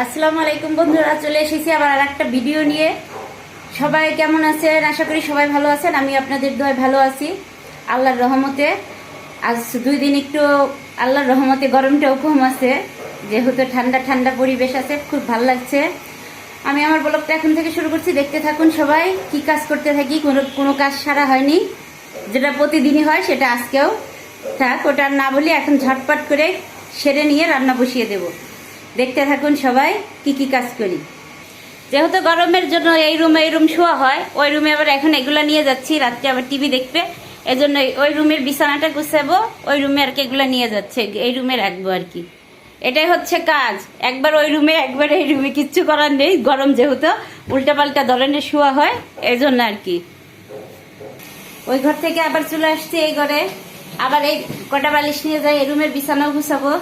আসসালামু আলাইকুম বন্ধুরা, চলে এসেছি আবার আরেকটা ভিডিও নিয়ে। সবাই কেমন আছেন? আশা করি সবাই ভালো আছেন। আমি আপনাদের দোয়ায় ভালো আছি, আল্লাহর রহমতে। আজ 2 দিন একটু আল্লাহর রহমতে গরমটাও কম আছে, যেহেতু ঠান্ডা ঠান্ডা পরিবেশ আছে, খুব ভালো লাগছে। আমি আমার ব্লগটা এখন থেকে শুরু করছি, দেখতে থাকুন সবাই। কি কাজ করতে থাকি, কোনো কাজ সারা হয়নি, যেটা প্রতিদিনই হয় সেটা আজকেও থাক। ওটা আর না বলি, এখন ঝটপট করে সেরে নিয়ে রান্না বসিয়ে দেব। দেখতে থাকুন সবাই কি কি কাজ করি। যেহেতু গরমের জন্য এই রুম শোয়া হয়, ওই রুমে আবার এখন এগুলো নিয়ে যাচ্ছি, রাত্রে আবার টিভি দেখবে। এজন্য ওই রুমের বিছানাটা গুছাবো, ওই রুমে আর কি এগুলো নিয়ে যাচ্ছে, এই রুমে রাখবো আর কি। এটাই হচ্ছে কাজ, একবার ওই রুমে একবার এই রুমে, কিচ্ছু করার নেই। গরম যেহেতু উল্টাপাল্টা ধরনের শোয়া হয়, এই জন্য আর কি। ওই ঘর থেকে আবার চলে আসছি এই ঘরে, আবার এই কটা বালিশ নিয়ে যাই, এই রুমের বিছানাও গুছাবো,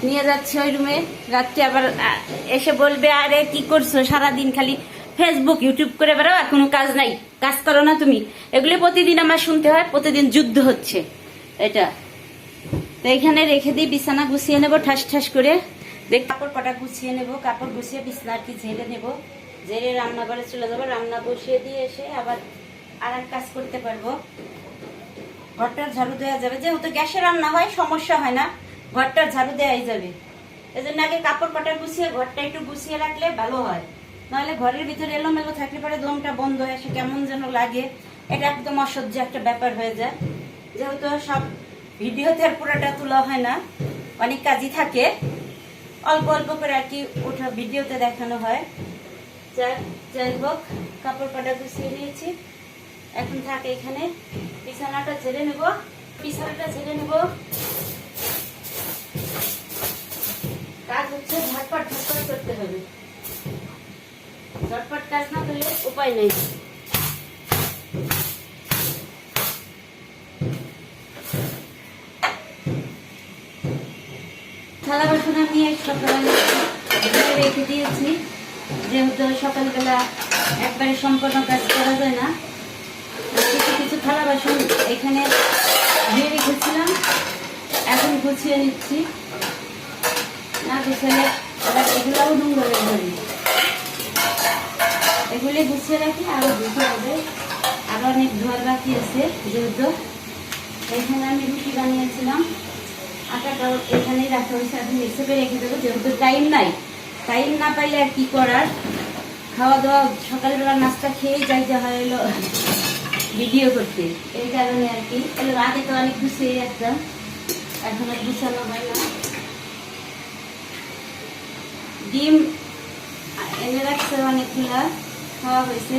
নিয়ে যাচ্ছি ওই রুমে। রাত্রে আবার এসে বলবে, আরে কি করছো সারাদিন, খালি ফেসবুক ইউটিউব করে বেড়াও, আর কোনো কাজ নাই, কাজ করো না তুমি। এগুলি প্রতিদিন আমার শুনতে হয়, প্রতিদিন যুদ্ধ হচ্ছে এটা। তো এখানে রেখে দিই, বিছানা গুছিয়ে নেবো ঠাস ঠাস করে। দেখ, কাপড় কটা গুছিয়ে নেবো, কাপড় গুছিয়ে বিছানা আর কি ঝেড়ে নেবো, ঝেড়ে রান্নাঘরে চলে যাবো। রান্না বসিয়ে দিয়ে এসে আবার আর এক কাজ করতে পারবো, ঘরটার ঝাড়ু দেওয়া যাবে। যেহেতু গ্যাসে রান্না হয়, সমস্যা হয় না, ঘরটার ঝাড়ু দেওয়াই যাবে। এজন্য আগে কাপড় কাটা গুছিয়ে ঘরটা একটু গুছিয়ে রাখলে ভালো হয়। নাহলে ঘরের ভিতরে এলোমেলো থাকলে পরে দমটা বন্ধ হয়ে আসে, কেমন যেন লাগে। এটা একদম অসহ্য একটা ব্যাপার হয়ে যায়। যেহেতু সব ভিডিওতে আর পুরোটা তোলা হয় না, অনেক কাজই থাকে, অল্প অল্প করে আর কি ওঠা ভিডিওতে দেখানো হয়। যাই হোক, কাপড় কাটা গুছিয়ে নিয়েছি, এখন থাকে এখানে বিছানাটা ঝেড়ে নেব। কাজ হচ্ছে ঝটপট করতে হবে, ঝটপট কাজ না করলে উপায় নেই। থালা বাসন আমি সকালে রেখে দিয়েছি, যেহেতু সকালবেলা একবারে সম্পূর্ণ কাজ করা যায় না। কিছু কিছু থালা বাসন এখানে ধুয়ে রেখেছিলাম, এখন গুছিয়ে নিচ্ছি। না গুছালে আবার এগুলাও নোংরা হয়ে যাবে, এগুলি গুছিয়ে রাখি, আরো ধুতে হবে, আরো অনেক ধোয়ার বাকি আছে। যেহেতু এখানে আমি রুটি বানিয়েছিলাম, আটাটাও এখানেই রাখা হয়েছে, এখন হিসেবে রেখে দেবো। যেহেতু টাইম না পাইলে আর কি করার, খাওয়া দাওয়া সকালবেলা নাস্তা খেয়েই যাইতে হয় এলো ভিডিও করতে, এই কারণে আর কি। এলো আগে তো অনেক গুছিয়ে রাখতাম, এখন আর গুছানো হয় না। ডিম এনে রাখছে অনেকগুলা, খাওয়া হয়েছে,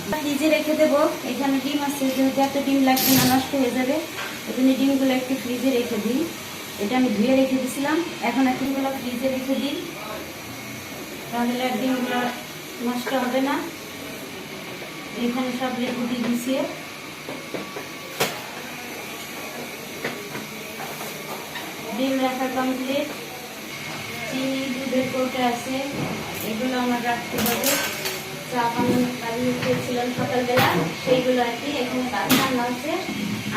ফ্রিজে রেখে দেবো। এখানে ডিম আছে, যেহেতু এত ডিম লাগছে না, নষ্ট হয়ে যাবে, এখানে ডিমগুলো একটু ফ্রিজে রেখে দিই। এটা আমি ধুয়ে রেখে দিয়েছিলাম, এখন ডিমগুলো ফ্রিজে রেখে দিই, তাহলে আর ডিমগুলো নষ্ট হবে না। এখানে সব রেখে দিই গুছিয়ে। ডিম রাখা কমপ্লিট। চিনি, দুধের কৌটা আছে, এগুলো আমার রাখতে হবে। চা পানি খেয়েছিলাম সকালবেলা, সেইগুলো আর কি। এখানে ভাত রান্না হচ্ছে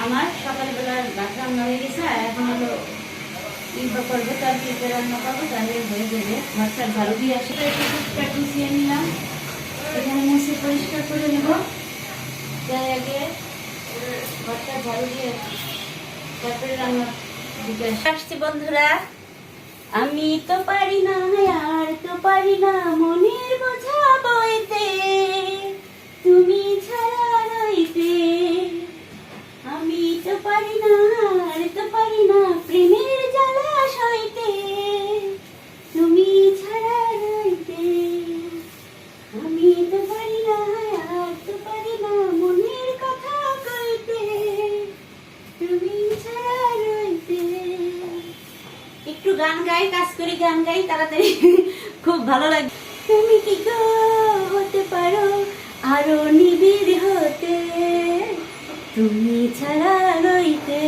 আমার, সকালবেলার ভাত রান্না হয়ে গেছে, আর এখন হলো করবো, তার পিঠে রান্না করবো, তাহলে হয়ে যাবে। ঘরটা ঝাড়ু দিয়ে আসে, একটু টুকটাক গুছিয়ে নিলাম, এখানে মুছে পরিষ্কার করে নেব। যাই আগে ঘরটা ঝাড়ু দিয়ে তারপরে রান্না দিতে আসছি। বন্ধুরা, আমি তো পারি না, আর তো পারি না মনের বোঝা বইতে, তুমি ছাড়া রইতে। আমি তো পারি না, আর তো পারি না প্রেমের জ্বালা সইতে, তুমি ছাড়া রইতে। আমি তো পারি না, আর তো পারি না মনের কথা কইতে, তুমি ছাড়া রইতে। একটু গান গাই, কাজ করি, গান গাই তাড়াতাড়ি, খুব ভালো লাগে। তুমি কি গো হতে পারো আরো নিবিড় হতে, তুমি ছাড়া রইতে।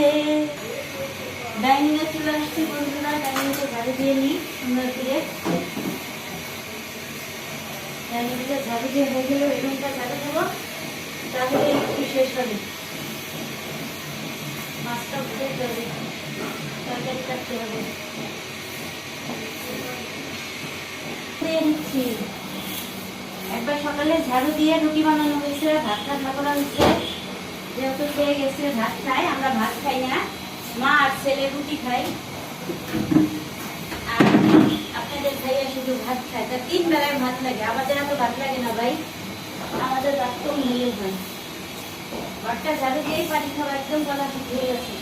ডাইনিংয়ে চলে আসছি বন্ধুরা, ডাইনিংকে ঝাড়ু দিয়ে নিই সুন্দর করে। ডাইনিংটা ঝাড়ু দিয়ে হয়ে গেল, এই রুমটা ঝাড়ু দেবো, তাহলে একটু শেষ হবে। মাছটা উঠে যাবে, তরকারি কাটতে হবে। দিয়ে নিচ্ছি। একবার সকালে ঝাড়ু দিয়ে রুটি বানানো হয়েছে, ভাত রান্না করা হয়েছে। যেহেতু খেয়ে গেছে ভাত খাই, আমরা ভাত খাই না, মা আর ছেলে রুটি খাই। আর আপনাদের ভাইয়া শুধু ভাত খায়, তা 3 বেলায় ভাত লাগে। আমাদের এত ভাত লাগে না ভাই, আমাদের ভাত কম হলেও হয়। ঘরটা ঝাড়ু দিয়েই পানি খাওয়া একদম গলা শুকিয়ে গেছে,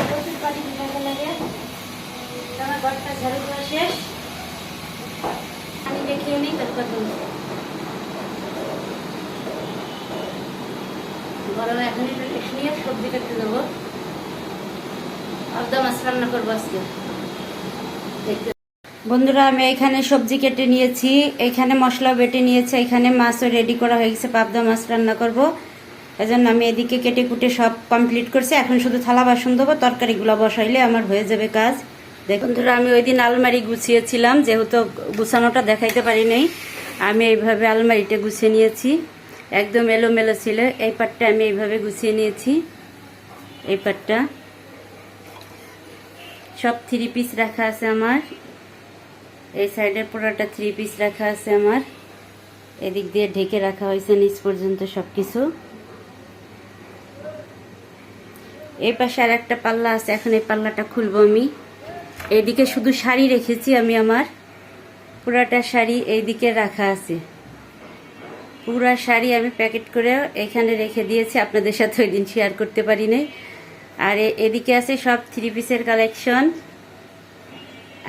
প্রচুর পানি খাওয়া লাগে। আমার ঘরটা ঝাড়ু দেওয়া শেষ, আমি দেখিয়ে নিই তারপর গরমে এখন একটু রেস্ট নিয়ে সবজি কাটতে দেবো। আলাদা মাছ রান্না করবো আজকে। বন্ধুরা, আমি এখানে সবজি কেটে নিয়েছি, এখানে মশলা বেটে নিয়েছি, এখানে মাছও রেডি করা হয়ে গেছে, পাবদা মাছ রান্না করব। এজন্য আমি এদিকে কেটে কুটে সব কমপ্লিট করছি। এখন শুধু থালা বাসন দেবো, তরকারিগুলো বসাইলে আমার হয়ে যাবে কাজ। দেখুন বন্ধুরা, আমি ওই দিন আলমারি গুছিয়েছিলাম, যেহেতু গুছানোটা দেখাইতে পারি নাই, আমি এইভাবে আলমারিটা গুছিয়ে নিয়েছি। একদম এলোমেলো ছিল, এই পাটটা আমি এইভাবে গুছিয়ে নিয়েছি। এই পাটটা সব 3 পিস রাখা আছে আমার, এই সাইডের পুরোটা 3 পিস রাখা আছে আমার। এদিক দিয়ে ঢেকে রাখা হয়েছে নিচ পর্যন্ত সবকিছু। এই পাশে আর একটা পাল্লা আছে, এখন এই পাল্লাটা খুলবো আমি। এইদিকে শুধু শাড়ি রেখেছি আমি, আমার পুরাটা শাড়ি এইদিকে রাখা আছে। পুরা শাড়ি আমি প্যাকেট করে এখানে রেখে দিয়েছি, আপনাদের সাথে ওই দিন শেয়ার করতে পারি নাই। আর এদিকে আছে সব 3 পিসের কালেকশন।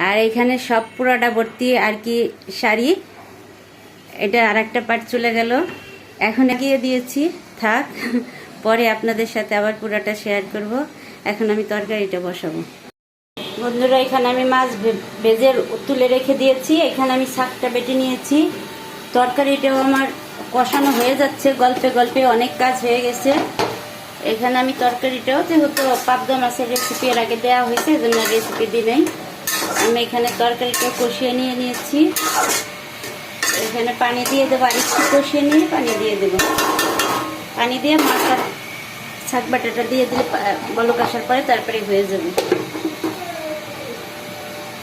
আর এখানে সব পুরাটা ভর্তি আর কি শাড়ি। এটা আর একটা পার্ট চলে গেল, এখন এগিয়ে দিয়েছি, থাক, পরে আপনাদের সাথে আবার পুরাটা শেয়ার করব। এখন আমি তরকারিটা বসাবো। বন্ধুরা, এখানে আমি মাছ ভেজে তুলে রেখে দিয়েছি, এখানে আমি শাকটা বেটে নিয়েছি। তরকারিটাও আমার কষানো হয়ে যাচ্ছে, গল্পে গল্পে অনেক কাজ হয়ে গেছে। এখানে আমি তরকারিটাও, যেহেতু পাবদা মাছের রেসিপি এর আগে দেওয়া হয়েছে, এজন্য রেসিপি দিই নাই। আমি এখানে তরকারিটা কষিয়ে নিয়েছি। এখানে পানি দিয়ে দেবো, আর একটু কষিয়ে নিয়ে পানি দিয়ে দেবো। পানি দিয়ে মাছটা শাক বাটাটা দিয়ে দিলে বলক আসার পরে তারপরে হয়ে যাবে।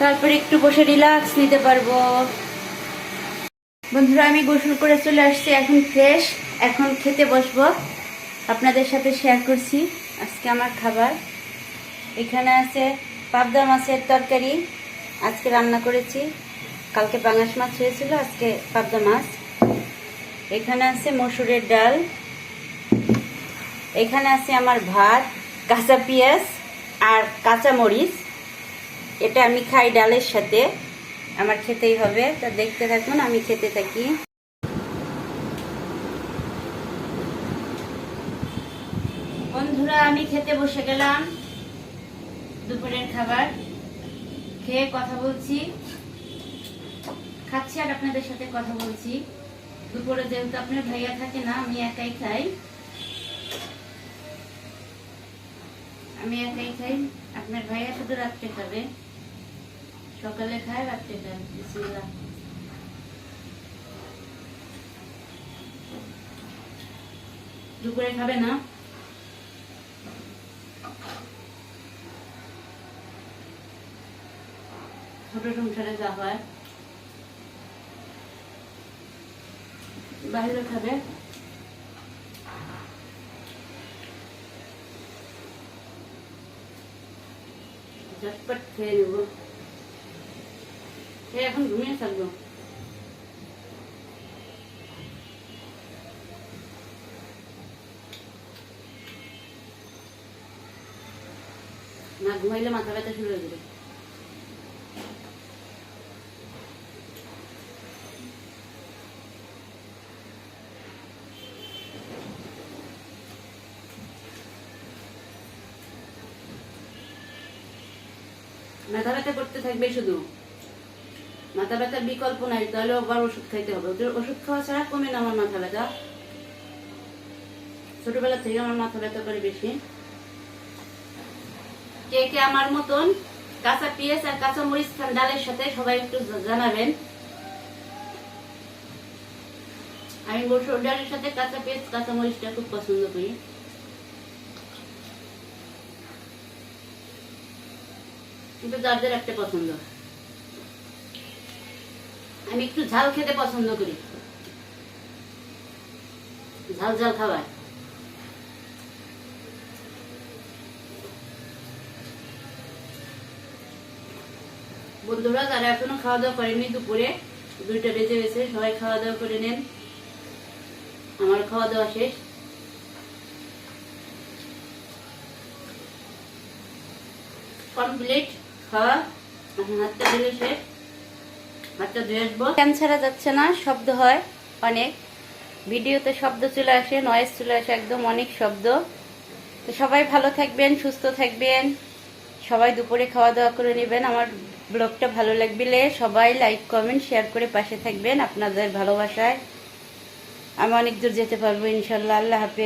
তারপরে একটু বসে রিল্যাক্স নিতে পারবো। বন্ধুরা, আমি গোসল করে চলে আসছি, এখন ফ্রেশ, এখন খেতে বসবো। আপনাদের সাথে শেয়ার করছি আজকে আমার খাবার। এখানে আছে পাবদা মাছের তরকারি, আজকে রান্না করেছি। কালকে পাঙাশ মাছ হয়েছিল, আজকে পাবদা মাছ। এখানে আছে মসুরের ডাল। এখানে আছে আমার ভাত, কাঁচা পেঁয়াজ আর কাঁচা মরিচ। এটা আমি খাই ডালের সাথে, আমার খেতেই হবে। তা দেখতে থাকুন, আমি খেতে থাকি। বন্ধুরা, আমি খেতে বসে গেলাম দুপুরের খাবার। খেয়ে কথা বলছি, খাচ্ছি আর আপনাদের সাথে কথা বলছি। দুপুরে যেহেতু আপনার ভাইয়া থাকে না, আমি একাই খাই। আপনার ভাইয়া শুধু রাত্রে খাবে, সকালে খায়, রাত্রে খায়। বিসমিল্লাহ। দুপুরে খাবে না? ছোট সংসারে যা হয়, বাইরে খাবে। ঝটপট খেয়ে নেবো, খেয়ে এখন ঘুমিয়ে থাকবো। না ঘুমাইলে মাথা ব্যথা শুরু হয়ে যাবে। মাথা ব্যথা করতে থাকবে শুধু, মাথা ব্যথার বিকল্প নাই, তাহলে আবার ওষুধ খাইতে হবে। ওষুধ খাওয়া ছাড়া কমে না আমার মাথা ব্যথা। ছোটবেলা থেকে আমার মাথা ব্যথা করে বেশি। কে কে আমার মতন কাঁচা পেঁয়াজ আর কাঁচা মরিচ খান ডালের সাথে, সবাই একটু জানাবেন। আমি মসুর ডালের সাথে কাঁচা পেঁয়াজ কাঁচা মরিচটা খুব পছন্দ করি। কিন্তু যাদের একটা পছন্দ। আমি একটু ঝাল খেতে পছন্দ করি, ঝাল ঝাল খাবার। বন্ধুরা যারা এখনো খাওয়া দাওয়া করেনি, দুপুরে 2টা বেজে গেছে, সবাই খাওয়া দাওয়া করে নেন। আমার খাওয়া দাওয়া শেষ। কমপ্লিট খাওয়া, এখন হাতটা ধুলে শেষ, হাতটা ধুয়ে আসবো। ফ্যান ছাড়া যাচ্ছে না, শব্দ হয় অনেক, ভিডিওতে শব্দ চলে আসে, নয়েজ চলে আসে, একদম অনেক শব্দ। তো সবাই ভালো থাকবেন, সুস্থ থাকবেন, সবাই দুপুরে খাওয়া দাওয়া করে নেবেন। আমার ব্লগটা ভালো লাগলে সবাই লাইক কমেন্ট শেয়ার করে পাশে থাকবেন। আপনাদের ভালোবাসায় আমি অনেক দূর যেতে পারবো ইনশাল্লাহ। আল্লাহ হাফেজ।